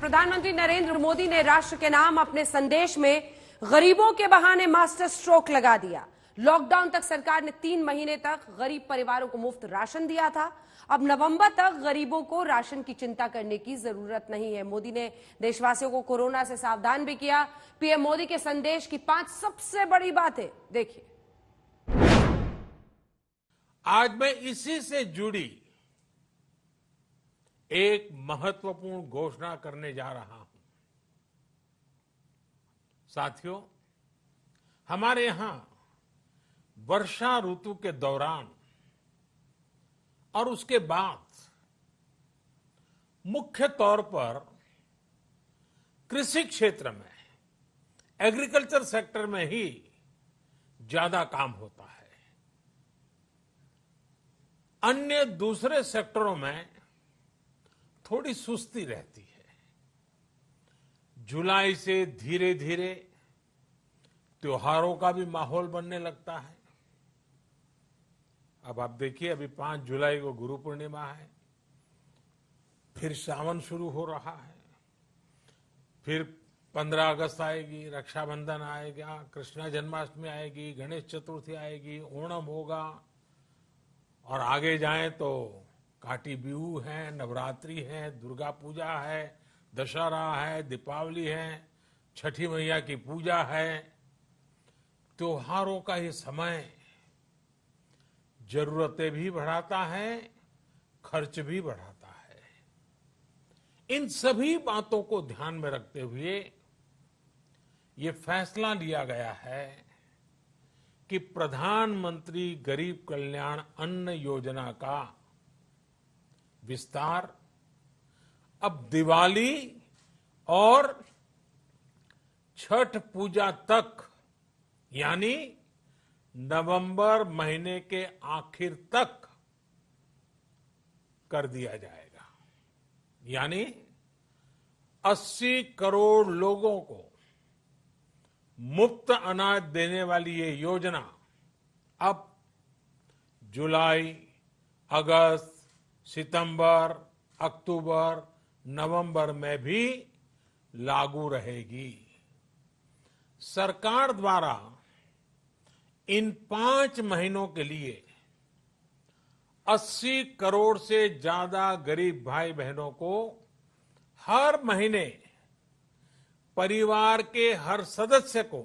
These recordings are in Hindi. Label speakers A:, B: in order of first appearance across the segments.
A: प्रधानमंत्री नरेंद्र मोदी ने राष्ट्र के नाम अपने संदेश में गरीबों के बहाने मास्टर स्ट्रोक लगा दिया। लॉकडाउन तक सरकार ने 3 महीने तक गरीब परिवारों को मुफ्त राशन दिया था। अब नवंबर तक गरीबों को राशन की चिंता करने की जरूरत नहीं है। मोदी ने देशवासियों को कोरोना से सावधान भी किया। पीएम मोदी के संदेश की 5 सबसे बड़ी बातें देखिए।
B: आज मैं इसी से जुड़ी एक महत्वपूर्ण घोषणा करने जा रहा हूं। साथियों, हमारे यहां वर्षा ऋतु के दौरान और उसके बाद मुख्य तौर पर कृषि क्षेत्र में, एग्रीकल्चर सेक्टर में ही ज्यादा काम होता है। अन्य दूसरे सेक्टरों में थोड़ी सुस्ती रहती है। जुलाई से धीरे धीरे त्योहारों का भी माहौल बनने लगता है। अब आप देखिए, अभी 5 जुलाई को गुरु पूर्णिमा है, फिर सावन शुरू हो रहा है, फिर 15 अगस्त आएगी, रक्षाबंधन आएगा, कृष्ण जन्माष्टमी आएगी, गणेश चतुर्थी आएगी, ओणम होगा और आगे जाएं तो काटी बिहू है, नवरात्रि है, दुर्गा पूजा है, दशहरा है, दीपावली है, छठी मैया की पूजा है। त्योहारों का ये समय जरूरतें भी बढ़ाता है, खर्च भी बढ़ाता है। इन सभी बातों को ध्यान में रखते हुए ये फैसला लिया गया है कि प्रधानमंत्री गरीब कल्याण अन्न योजना का विस्तार अब दिवाली और छठ पूजा तक, यानी नवंबर महीने के आखिर तक कर दिया जाएगा। यानी 80 करोड़ लोगों को मुफ्त अनाज देने वाली ये योजना अब जुलाई, अगस्त, सितंबर, अक्टूबर, नवंबर में भी लागू रहेगी। सरकार द्वारा इन 5 महीनों के लिए 80 करोड़ से ज्यादा गरीब भाई बहनों को हर महीने परिवार के हर सदस्य को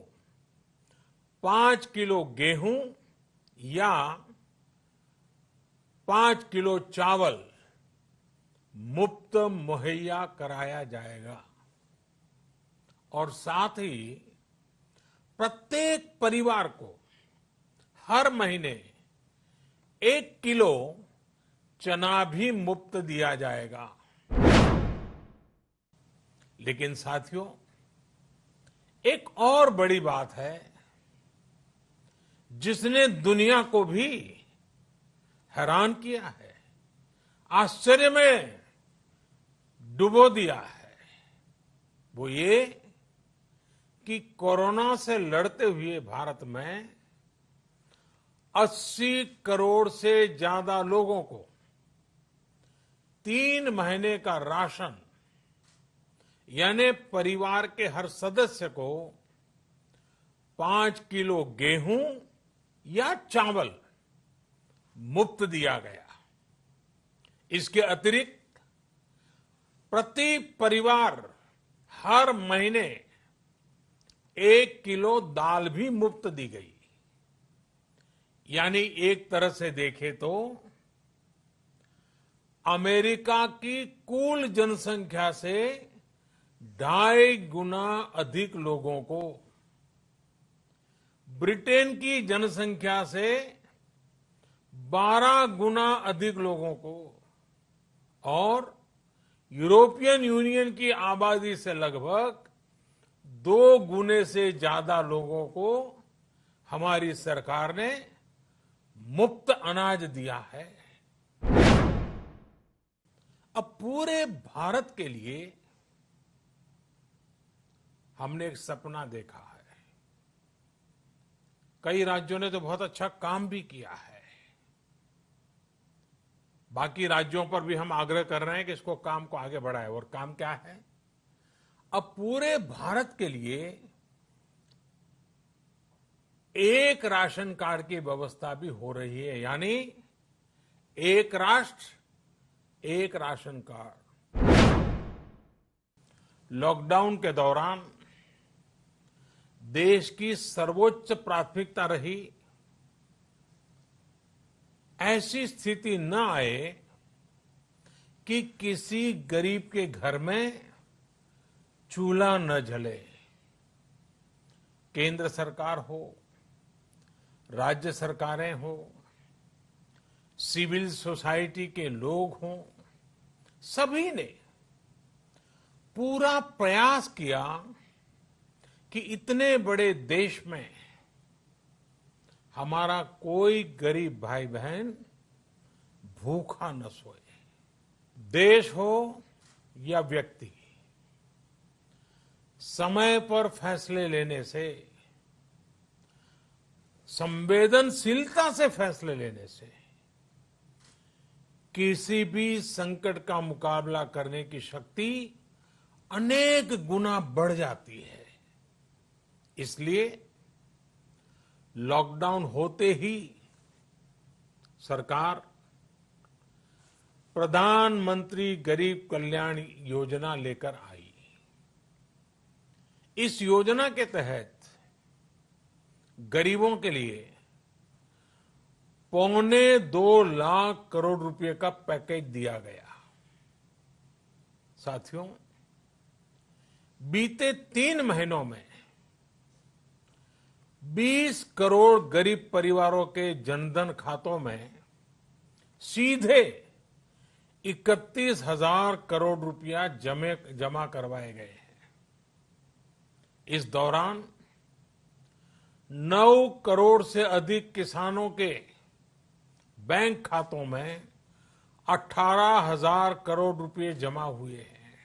B: 5 किलो गेहूं या 5 किलो चावल मुफ्त मुहैया कराया जाएगा। और साथ ही प्रत्येक परिवार को हर महीने 1 किलो चना भी मुफ्त दिया जाएगा। लेकिन साथियों, एक और बड़ी बात है जिसने दुनिया को भी हैरान किया है, आश्चर्य में डुबो दिया है। वो ये कि कोरोना से लड़ते हुए भारत में 80 करोड़ से ज्यादा लोगों को 3 महीने का राशन, यानी परिवार के हर सदस्य को 5 किलो गेहूं या चावल मुफ्त दिया गया। इसके अतिरिक्त प्रति परिवार हर महीने 1 किलो दाल भी मुफ्त दी गई। यानी एक तरह से देखें तो अमेरिका की कुल जनसंख्या से 2.5 गुना अधिक लोगों को, ब्रिटेन की जनसंख्या से 12 गुना अधिक लोगों को और यूरोपियन यूनियन की आबादी से लगभग 2 गुने से ज्यादा लोगों को हमारी सरकार ने मुफ्त अनाज दिया है। अब पूरे भारत के लिए हमने एक सपना देखा है। कई राज्यों ने तो बहुत अच्छा काम भी किया है। बाकी राज्यों पर भी हम आग्रह कर रहे हैं कि इसको काम को आगे बढ़ाएं। और काम क्या है? अब पूरे भारत के लिए एक राशन कार्ड की व्यवस्था भी हो रही है, यानी एक राष्ट्र एक राशन कार्ड। लॉकडाउन के दौरान देश की सर्वोच्च प्राथमिकता रही ऐसी स्थिति न आए कि किसी गरीब के घर में चूल्हा न जले। केंद्र सरकार हो, राज्य सरकारें हो, सिविल सोसाइटी के लोग हों, सभी ने पूरा प्रयास किया कि इतने बड़े देश में हमारा कोई गरीब भाई बहन भूखा न सोए। देश हो या व्यक्ति, समय पर फैसले लेने से, संवेदनशीलता से फैसले लेने से किसी भी संकट का मुकाबला करने की शक्ति अनेक गुना बढ़ जाती है। इसलिए लॉकडाउन होते ही सरकार प्रधानमंत्री गरीब कल्याण योजना लेकर आई। इस योजना के तहत गरीबों के लिए 2.25 लाख करोड़ रुपए का पैकेज दिया गया। साथियों, बीते 3 महीनों में 20 करोड़ गरीब परिवारों के जनधन खातों में सीधे 31,000 करोड़ रुपया जमा करवाए गए हैं। इस दौरान 9 करोड़ से अधिक किसानों के बैंक खातों में 18,000 करोड़ रुपए जमा हुए हैं।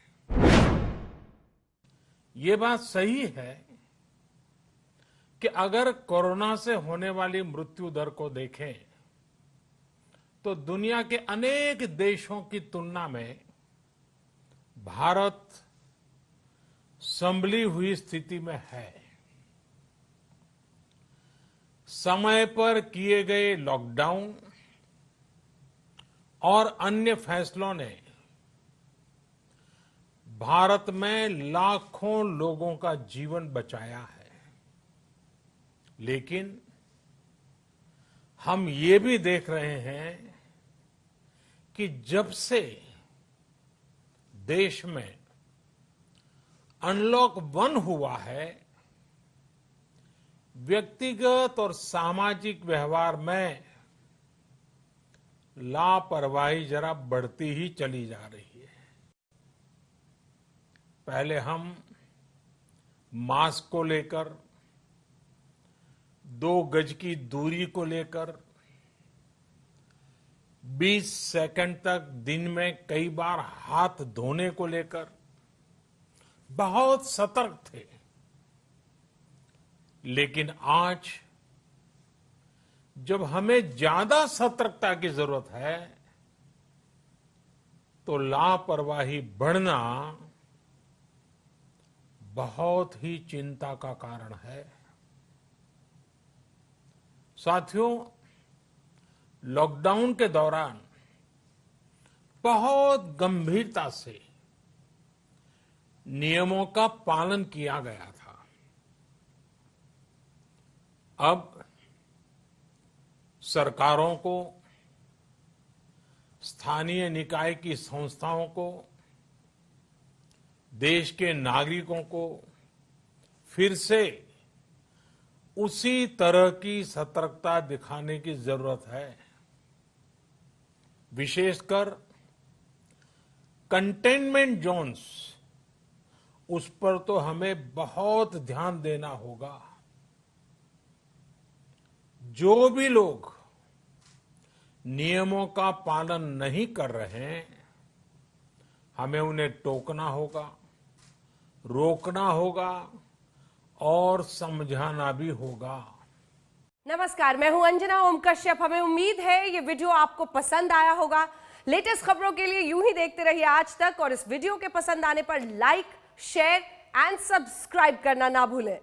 B: ये बात सही है कि अगर कोरोना से होने वाली मृत्यु दर को देखें तो दुनिया के अनेक देशों की तुलना में भारत संभली हुई स्थिति में है। समय पर किए गए लॉकडाउन और अन्य फैसलों ने भारत में लाखों लोगों का जीवन बचाया है। लेकिन हम ये भी देख रहे हैं कि जब से देश में अनलॉक 1 हुआ है, व्यक्तिगत और सामाजिक व्यवहार में लापरवाही जरा बढ़ती ही चली जा रही है। पहले हम मास्क को लेकर, 2 गज की दूरी को लेकर 20 सेकंड तक दिन में कई बार हाथ धोने को लेकर बहुत सतर्क थे। लेकिन आज जब हमें ज्यादा सतर्कता की जरूरत है तो लापरवाही बढ़ना बहुत ही चिंता का कारण है। साथियों, लॉकडाउन के दौरान बहुत गंभीरता से नियमों का पालन किया गया था। अब सरकारों को, स्थानीय निकाय की संस्थाओं को, देश के नागरिकों को फिर से उसी तरह की सतर्कता दिखाने की जरूरत है। विशेषकर कंटेनमेंट जोन्स, उस पर तो हमें बहुत ध्यान देना होगा। जो भी लोग नियमों का पालन नहीं कर रहे हैं, हमें उन्हें टोकना होगा, रोकना होगा और समझाना भी होगा।
A: नमस्कार, मैं हूं अंजना ओम कश्यप। हमें उम्मीद है ये वीडियो आपको पसंद आया होगा। लेटेस्ट खबरों के लिए यूं ही देखते रहिए आज तक, और इस वीडियो के पसंद आने पर लाइक, शेयर एंड सब्सक्राइब करना ना भूलें।